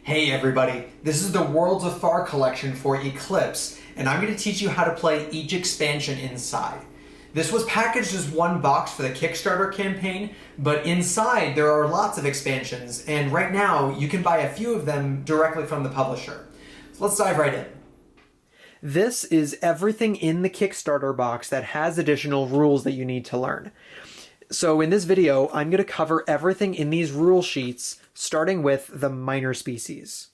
Hey everybody, this is the Worlds of Afar collection for Eclipse, and I'm going to teach you how to play each expansion inside. This was packaged as one box for the Kickstarter campaign, but inside there are lots of expansions, and right now you can buy a few of them directly from the publisher. So let's dive right in. This is everything in the Kickstarter box that has additional rules that you need to learn. So in this video, I'm going to cover everything in these rule sheets, starting with the minor species.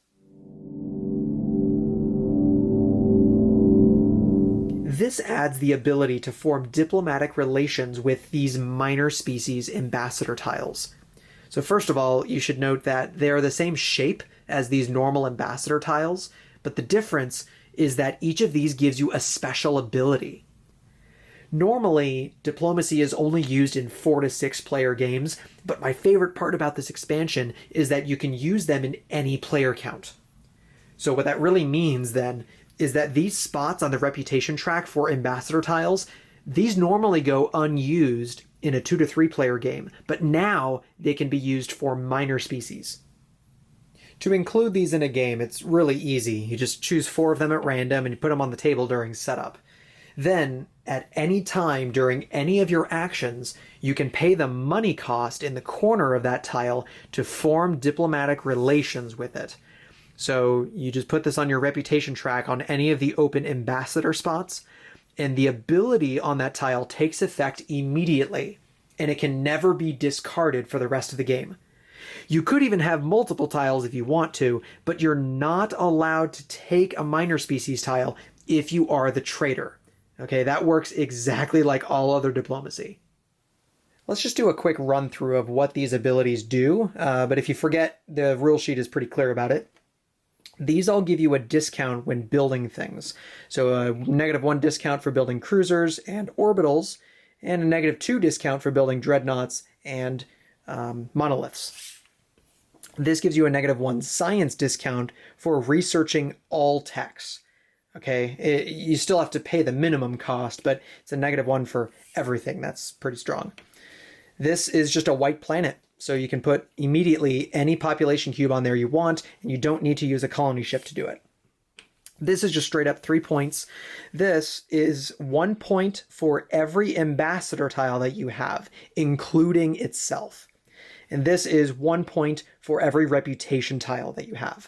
This adds the ability to form diplomatic relations with these minor species ambassador tiles. So first of all, you should note that they are the same shape as these normal ambassador tiles, but the difference is that each of these gives you a special ability. Normally, diplomacy is only used in 4 to 6 player games, but my favorite part about this expansion is that you can use them in any player count. So what that really means then is that these spots on the reputation track for ambassador tiles, these normally go unused in a 2 to 3 player game, but now they can be used for minor species. To include these in a game, it's really easy. You just choose 4 of them at random and you put them on the table during setup. Then, at any time during any of your actions, you can pay the money cost in the corner of that tile to form diplomatic relations with it. So you just put this on your reputation track on any of the open ambassador spots, and the ability on that tile takes effect immediately, and it can never be discarded for the rest of the game. You could even have multiple tiles if you want to, but you're not allowed to take a minor species tile if you are the traitor. Okay, that works exactly like all other diplomacy. Let's just do a quick run through of what these abilities do, but if you forget, the rule sheet is pretty clear about it. These all give you a discount when building things. So a -1 discount for building cruisers and orbitals, and a -2 discount for building dreadnoughts and monoliths. This gives you a -1 science discount for researching all techs. Okay, you still have to pay the minimum cost, but it's a -1 for everything. That's pretty strong. This is just a white planet, so you can put immediately any population cube on there you want, and you don't need to use a colony ship to do it. This is just straight up 3 points. This is 1 point for every ambassador tile that you have, including itself. And this is 1 point for every reputation tile that you have.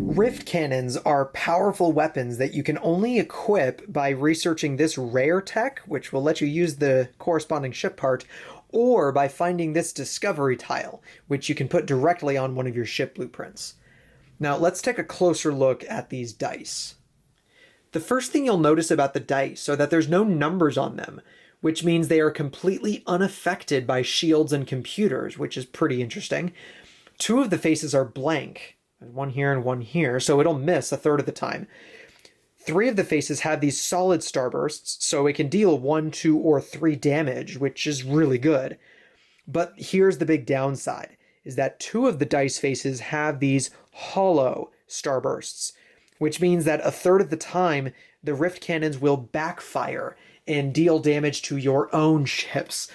Rift cannons are powerful weapons that you can only equip by researching this rare tech, which will let you use the corresponding ship part, or by finding this discovery tile, which you can put directly on one of your ship blueprints. Now let's take a closer look at these dice. The first thing you'll notice about the dice are that there's no numbers on them, which means they are completely unaffected by shields and computers, which is pretty interesting. 2 of the faces are blank. One here and one here, so it'll miss a third of the time. 3 of the faces have these solid starbursts, so it can deal 1, 2, or 3 damage, which is really good. But here's the big downside, is that 2 of the dice faces have these hollow starbursts, which means that a third of the time, the rift cannons will backfire and deal damage to your own ships.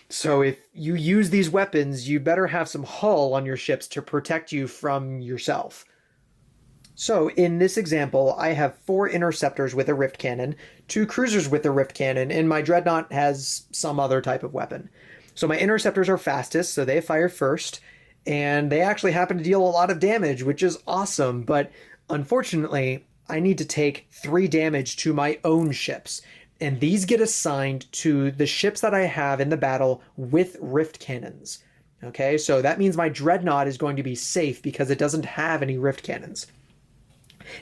So if you use these weapons, you better have some hull on your ships to protect you from yourself. So in this example, I have 4 interceptors with a rift cannon, 2 cruisers with a rift cannon, and my dreadnought has some other type of weapon. So my interceptors are fastest, so they fire first, and they actually happen to deal a lot of damage, which is awesome, but unfortunately, I need to take 3 damage to my own ships. And these get assigned to the ships that I have in the battle with rift cannons. Okay, so that means my dreadnought is going to be safe because it doesn't have any rift cannons.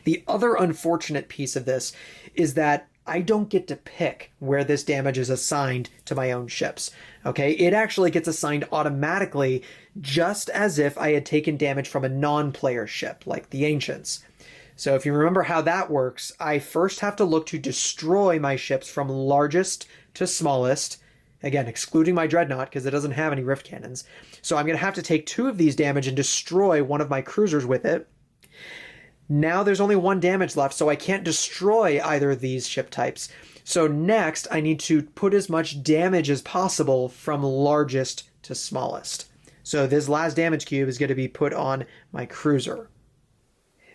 The other unfortunate piece of this is that I don't get to pick where this damage is assigned to my own ships. Okay, it actually gets assigned automatically, just as if I had taken damage from a non-player ship, like the Ancients. So if you remember how that works, I first have to look to destroy my ships from largest to smallest, again, excluding my dreadnought because it doesn't have any rift cannons. So I'm going to have to take 2 of these damage and destroy one of my cruisers with it. Now there's only 1 damage left, so I can't destroy either of these ship types. So next, I need to put as much damage as possible from largest to smallest. So this last damage cube is going to be put on my cruiser.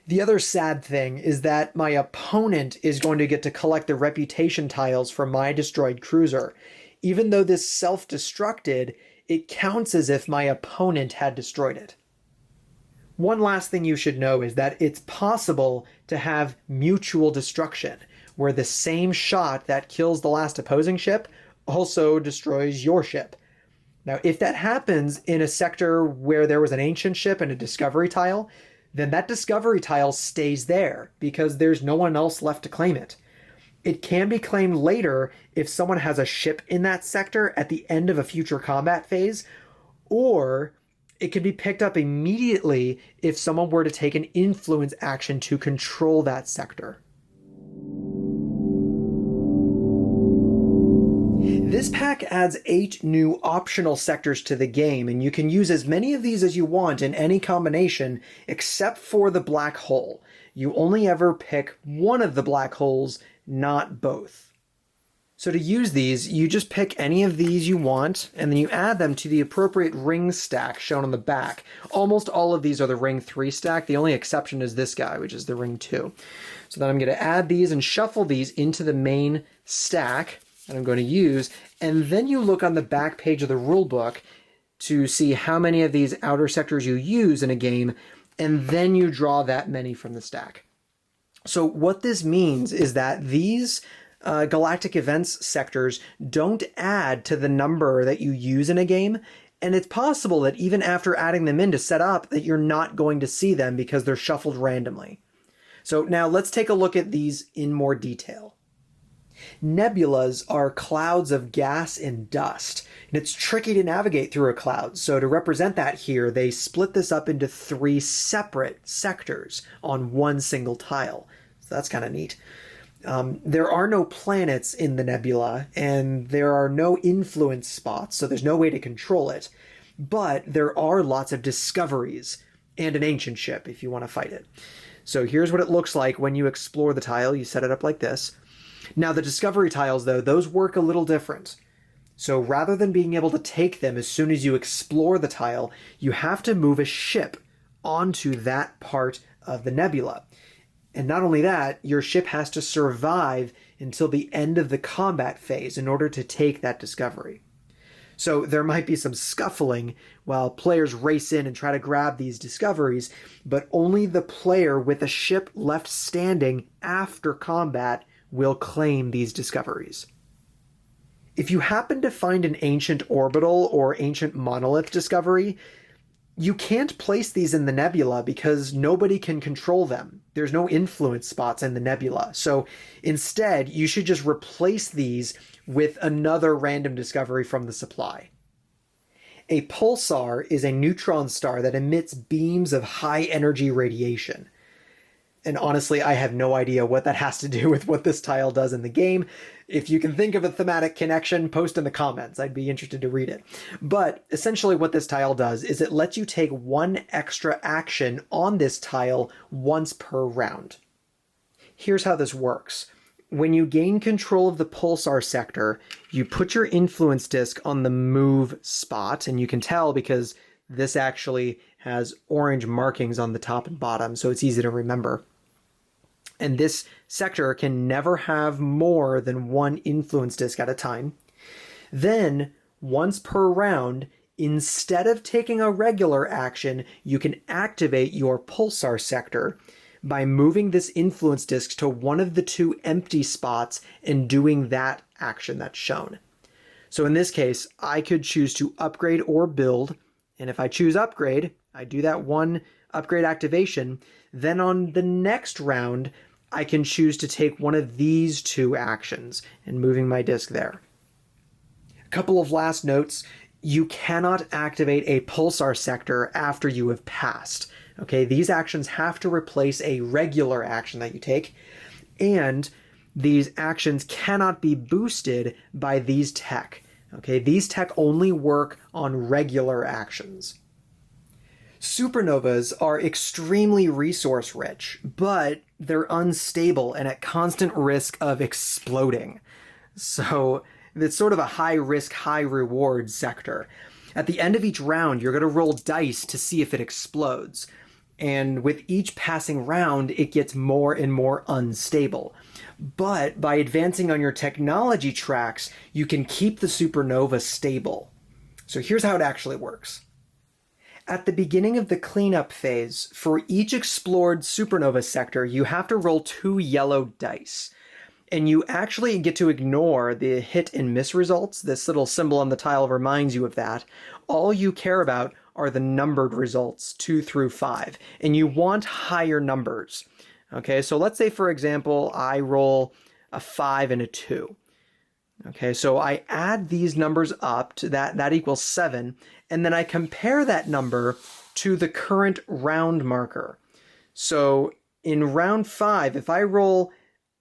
The other sad thing is that my opponent is going to get to collect the reputation tiles from my destroyed cruiser. Even though this self-destructed, it counts as if my opponent had destroyed it. One last thing you should know is that it's possible to have mutual destruction, where the same shot that kills the last opposing ship also destroys your ship. Now, if that happens in a sector where there was an ancient ship and a discovery tile, then that discovery tile stays there because there's no one else left to claim it. It can be claimed later if someone has a ship in that sector at the end of a future combat phase, or it can be picked up immediately if someone were to take an influence action to control that sector. This pack adds 8 new optional sectors to the game, and you can use as many of these as you want in any combination except for the black hole. You only ever pick one of the black holes, not both. So to use these, you just pick any of these you want, and then you add them to the appropriate ring stack shown on the back. Almost all of these are the ring 3 stack. The only exception is this guy, which is the ring 2. So then I'm going to add these and shuffle these into the main stack that I'm going to use, and then you look on the back page of the rulebook to see how many of these outer sectors you use in a game, and then you draw that many from the stack. So what this means is that these Galactic Events sectors don't add to the number that you use in a game, and it's possible that even after adding them in to set up that you're not going to see them because they're shuffled randomly. So now let's take a look at these in more detail. Nebulas are clouds of gas and dust, and it's tricky to navigate through a cloud. So to represent that here, they split this up into 3 separate sectors on one single tile. So that's kind of neat. There are no planets in the nebula, and there are no influence spots, so there's no way to control it. But there are lots of discoveries and an ancient ship if you want to fight it. So here's what it looks like when you explore the tile. You set it up like this. Now the discovery tiles, though, those work a little different. So rather than being able to take them as soon as you explore the tile, you have to move a ship onto that part of the nebula. And not only that, your ship has to survive until the end of the combat phase in order to take that discovery. So there might be some scuffling while players race in and try to grab these discoveries, but only the player with a ship left standing after combat will claim these discoveries. If you happen to find an ancient orbital or ancient monolith discovery, you can't place these in the nebula because nobody can control them. There's no influence spots in the nebula. So instead, you should just replace these with another random discovery from the supply. A pulsar is a neutron star that emits beams of high energy radiation. And honestly, I have no idea what that has to do with what this tile does in the game. If you can think of a thematic connection, post in the comments. I'd be interested to read it. But essentially what this tile does is it lets you take 1 extra action on this tile once per round. Here's how this works. When you gain control of the pulsar sector, you put your influence disc on the move spot, and you can tell because this actually has orange markings on the top and bottom, so it's easy to remember. And this sector can never have more than 1 influence disc at a time. Then, once per round, instead of taking a regular action, you can activate your pulsar sector by moving this influence disc to one of the 2 empty spots and doing that action that's shown. So in this case, I could choose to upgrade or build, and if I choose upgrade, I do that 1 upgrade activation. Then on the next round, I can choose to take one of these 2 actions and moving my disc there. A couple of last notes. You cannot activate a pulsar sector after you have passed. Okay, these actions have to replace a regular action that you take, and these actions cannot be boosted by these tech. Okay, these tech only work on regular actions. Supernovas are extremely resource rich, but they're unstable and at constant risk of exploding. So it's sort of a high risk, high reward sector. At the end of each round, you're going to roll dice to see if it explodes. And with each passing round, it gets more and more unstable. But by advancing on your technology tracks, you can keep the supernova stable. So here's how it actually works. At the beginning of the cleanup phase, for each explored supernova sector, you have to roll 2 yellow dice. And you actually get to ignore the hit and miss results. This little symbol on the tile reminds you of that. All you care about are the numbered results, 2 through 5. And you want higher numbers. Okay, so let's say, for example, I roll a 5 and a 2. Okay, so I add these numbers up to that equals 7, and then I compare that number to the current round marker. So in round 5, if I roll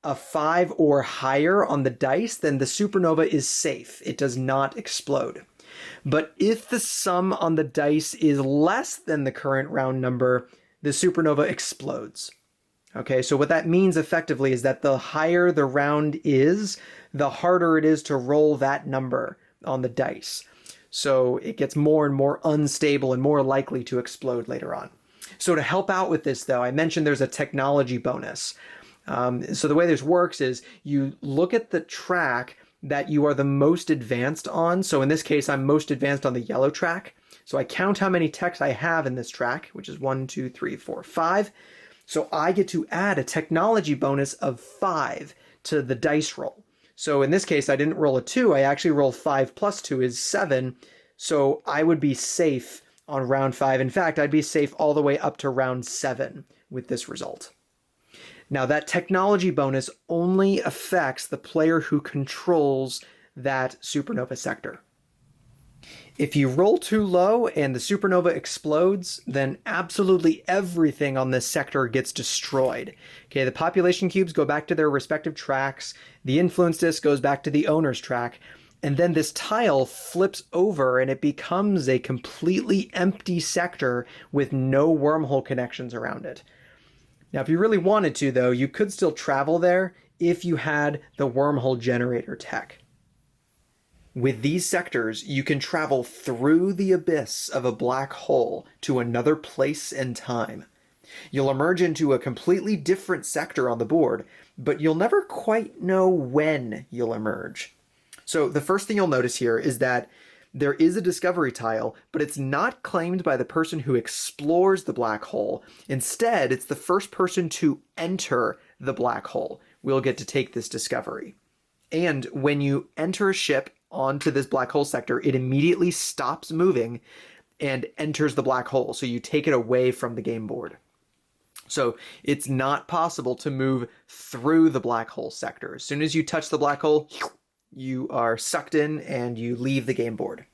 a 5 or higher on the dice, then the supernova is safe. It does not explode. But if the sum on the dice is less than the current round number, the supernova explodes. Okay, so what that means effectively is that the higher the round is, the harder it is to roll that number on the dice. So it gets more and more unstable and more likely to explode later on. So to help out with this, though, I mentioned there's a technology bonus. So the way this works is you look at the track that you are the most advanced on. So in this case, I'm most advanced on the yellow track. So I count how many techs I have in this track, which is 1, 2, 3, 4, 5. So I get to add a technology bonus of 5 to the dice roll. So in this case, I didn't roll a 2. I actually rolled 5 plus 2 is 7. So I would be safe on round 5. In fact, I'd be safe all the way up to round 7 with this result. Now, that technology bonus only affects the player who controls that supernova sector. If you roll too low and the supernova explodes, then absolutely everything on this sector gets destroyed. Okay, the population cubes go back to their respective tracks, the influence disk goes back to the owner's track, and then this tile flips over and it becomes a completely empty sector with no wormhole connections around it. Now, if you really wanted to, though, you could still travel there if you had the wormhole generator tech. With these sectors, you can travel through the abyss of a black hole to another place and time. You'll emerge into a completely different sector on the board, but you'll never quite know when you'll emerge. So the first thing you'll notice here is that there is a discovery tile, but it's not claimed by the person who explores the black hole. Instead, it's the first person to enter the black hole will get to take this discovery. And when you enter a ship onto this black hole sector, it immediately stops moving and enters the black hole. So you take it away from the game board. So it's not possible to move through the black hole sector. As soon as you touch the black hole, you are sucked in and you leave the game board.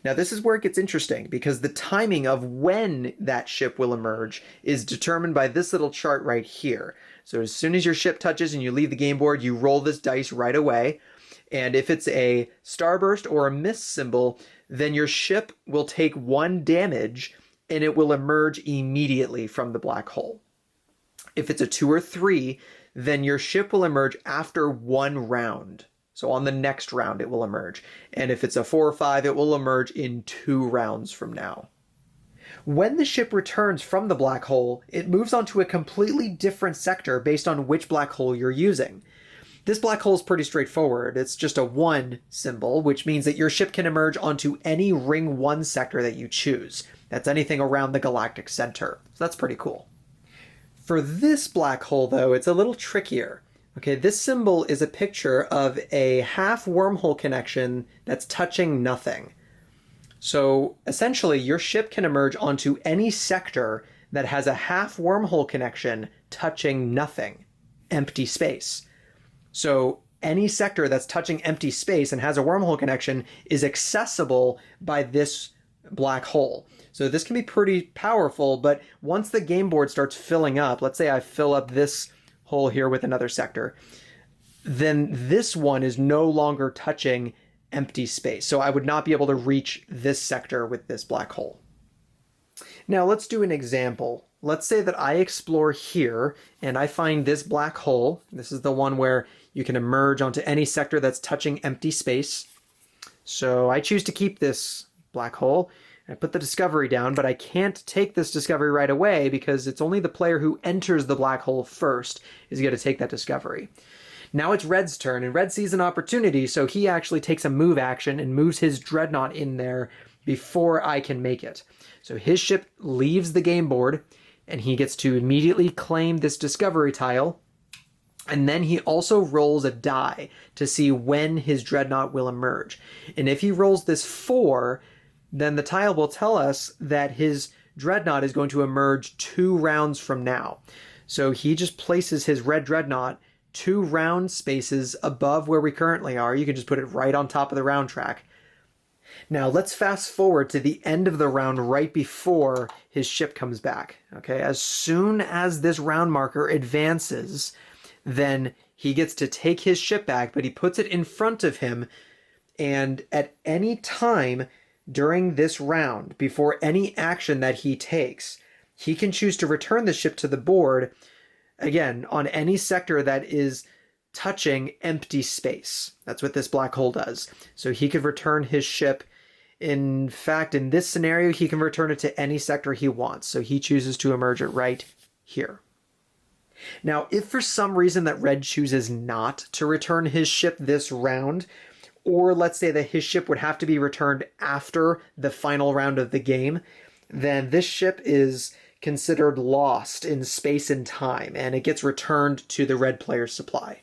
Now this is where it gets interesting because the timing of when that ship will emerge is determined by this little chart right here. So as soon as your ship touches and you leave the game board, you roll this dice right away. And if it's a starburst or a miss symbol, then your ship will take 1 damage and it will emerge immediately from the black hole. If it's a 2 or 3, then your ship will emerge after 1 round. So on the next round, it will emerge. And if it's a 4 or 5, it will emerge in 2 rounds from now. When the ship returns from the black hole, it moves on to a completely different sector based on which black hole you're using. This black hole is pretty straightforward. It's just a 1 symbol, which means that your ship can emerge onto any ring 1 sector that you choose. That's anything around the galactic center. So that's pretty cool. For this black hole, though, it's a little trickier. Okay, this symbol is a picture of a half wormhole connection that's touching nothing. So essentially, your ship can emerge onto any sector that has a half wormhole connection touching nothing, empty space. So any sector that's touching empty space and has a wormhole connection is accessible by this black hole. So this can be pretty powerful, but once the game board starts filling up, let's say I fill up this hole here with another sector, then this one is no longer touching empty space. So I would not be able to reach this sector with this black hole. Now let's do an example. Let's say that I explore here and I find this black hole. This is the one where you can emerge onto any sector that's touching empty space. So I choose to keep this black hole. I put the discovery down, but I can't take this discovery right away because it's only the player who enters the black hole first is going to take that discovery. Now it's Red's turn, and Red sees an opportunity, so he actually takes a move action and moves his dreadnought in there before I can make it. So his ship leaves the game board, and he gets to immediately claim this discovery tile. And then he also rolls a die to see when his dreadnought will emerge. And if he rolls this 4, then the tile will tell us that his dreadnought is going to emerge 2 rounds from now. So he just places his red dreadnought 2 round spaces above where we currently are. You can just put it right on top of the round track. Now let's fast forward to the end of the round right before his ship comes back. Okay, as soon as this round marker advances, then he gets to take his ship back, but he puts it in front of him, and at any time during this round, before any action that he takes, he can choose to return the ship to the board, again, on any sector that is touching empty space. That's what this black hole does. So he could return his ship. In fact, in this scenario, he can return it to any sector he wants. So he chooses to emerge it right here. Now, if for some reason that Red chooses not to return his ship this round, or let's say that his ship would have to be returned after the final round of the game, then this ship is considered lost in space and time, and it gets returned to the red player's supply.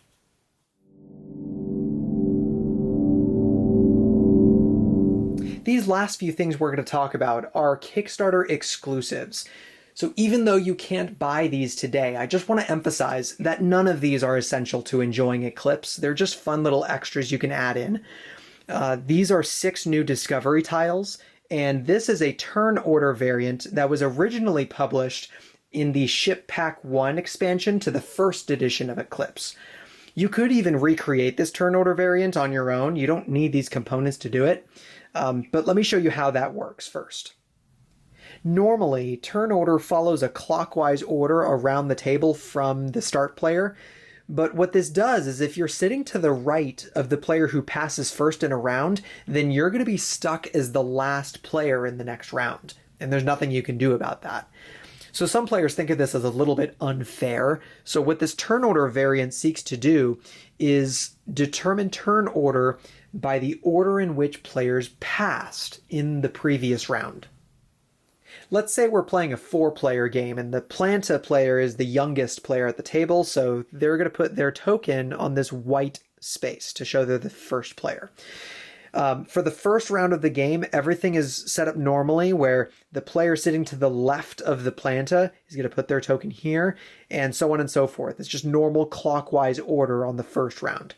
These last few things we're going to talk about are Kickstarter exclusives. So even though you can't buy these today, I just want to emphasize that none of these are essential to enjoying Eclipse. They're just fun little extras you can add in. These are 6 new discovery tiles, and this is a turn order variant that was originally published in the Ship Pack 1 expansion to the first edition of Eclipse. You could even recreate this turn order variant on your own. You don't need these components to do it. But let me show you how that works first. Normally, turn order follows a clockwise order around the table from the start player. But what this does is if you're sitting to the right of the player who passes first in a round, then you're going to be stuck as the last player in the next round. And there's nothing you can do about that. So some players think of this as a little bit unfair. So what this turn order variant seeks to do is determine turn order by the order in which players passed in the previous round. Let's say we're playing a 4-player game and the Planta player is the youngest player at the table, so they're going to put their token on this white space to show they're the first player. For the first round of the game, everything is set up normally where the player sitting to the left of the Planta is going to put their token here, and so on and so forth. It's just normal clockwise order on the first round.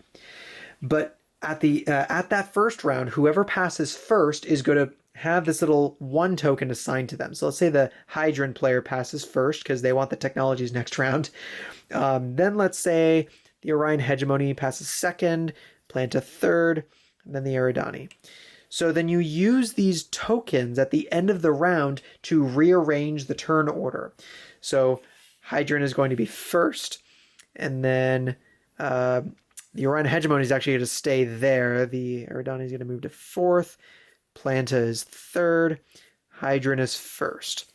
But at that first round, whoever passes first is going to have this little 1 token assigned to them. So let's say the Hydran player passes first because they want the technologies next round. Then let's say the Orion Hegemony passes second, Planta third, and then the Eridani. So then you use these tokens at the end of the round to rearrange the turn order. So Hydran is going to be first, and then the Orion Hegemony is actually going to stay there. The Eridani is going to move to 4th. Planta is 3rd. Hydran is 1st.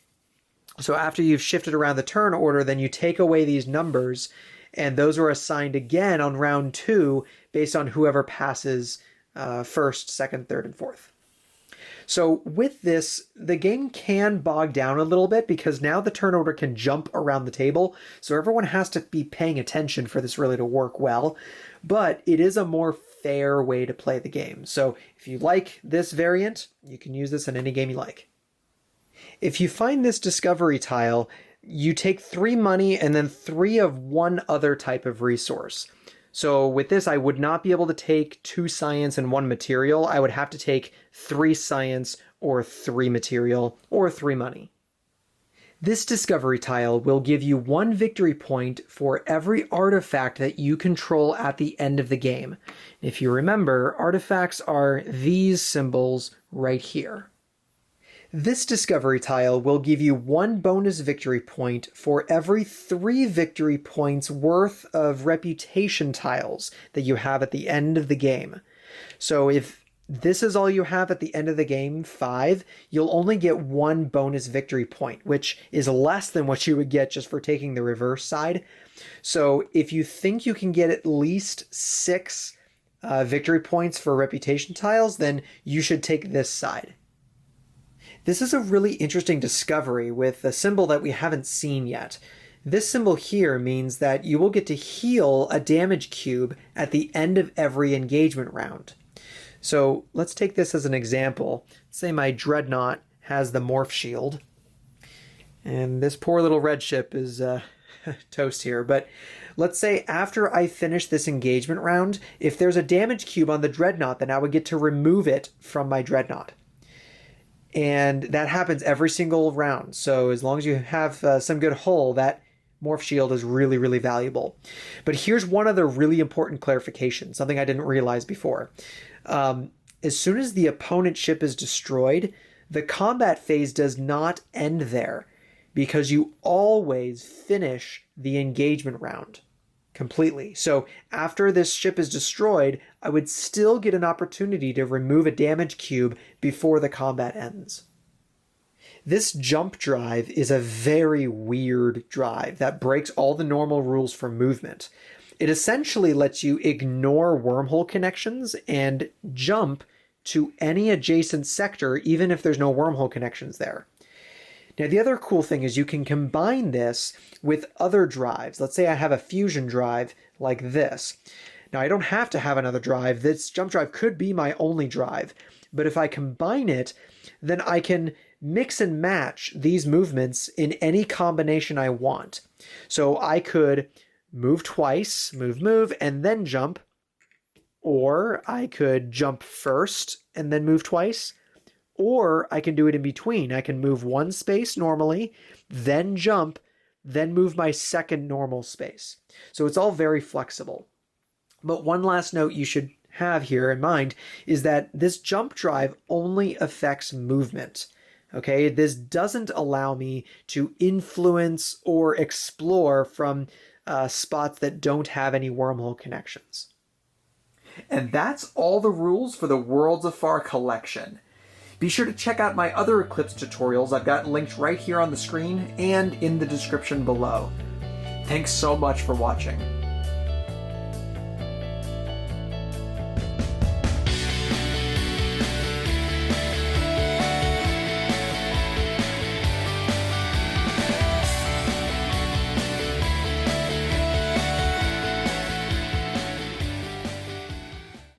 So after you've shifted around the turn order, then you take away these numbers, and those are assigned again on round 2 based on whoever passes 1st, 2nd, 3rd, and 4th. So with this, the game can bog down a little bit because now the turn order can jump around the table. So everyone has to be paying attention for this really to work well. But it is a more fair way to play the game. So if you like this variant, you can use this in any game you like. If you find this discovery tile, you take 3 money and then 3 of one other type of resource. So with this, I would not be able to take 2 science and 1 material. I would have to take 3 science or 3 material or 3 money. This discovery tile will give you 1 victory point for every artifact that you control at the end of the game. If you remember, artifacts are these symbols right here. This discovery tile will give you 1 bonus victory point for every 3 victory points worth of reputation tiles that you have at the end of the game. So if this is all you have at the end of the game, 5, you'll only get 1 bonus victory point, which is less than what you would get just for taking the reverse side. So if you think you can get at least 6 victory points for reputation tiles, then you should take this side. This is a really interesting discovery with a symbol that we haven't seen yet. This symbol here means that you will get to heal a damage cube at the end of every engagement round. So let's take this as an example. Say my Dreadnought has the Morph Shield, and this poor little red ship is toast here, but let's say after I finish this engagement round, if there's a damage cube on the Dreadnought, then I would get to remove it from my Dreadnought. And that happens every single round. So as long as you have some good hull, that Morph Shield is really, really valuable. But here's one other really important clarification, something I didn't realize before. As soon as the opponent ship is destroyed, the combat phase does not end there, because you always finish the engagement round completely. So after this ship is destroyed, I would still get an opportunity to remove a damage cube before the combat ends. This jump drive is a very weird drive that breaks all the normal rules for movement. It essentially lets you ignore wormhole connections and jump to any adjacent sector, even if there's no wormhole connections there. Now, the other cool thing is you can combine this with other drives. Let's say I have a fusion drive like this. Now, I don't have to have another drive. This jump drive could be my only drive. But if I combine it, then I can mix and match these movements in any combination I want. So I could move twice, move, and then jump. Or I could jump first and then move twice. Or I can do it in between. I can move one space normally, then jump, then move my second normal space. So it's all very flexible. But one last note you should have here in mind is that this jump drive only affects movement. Okay, this doesn't allow me to influence or explore from spots that don't have any wormhole connections. And that's all the rules for the Worlds of Afar collection. Be sure to check out my other Eclipse tutorials. I've got links right here on the screen and in the description below. Thanks so much for watching.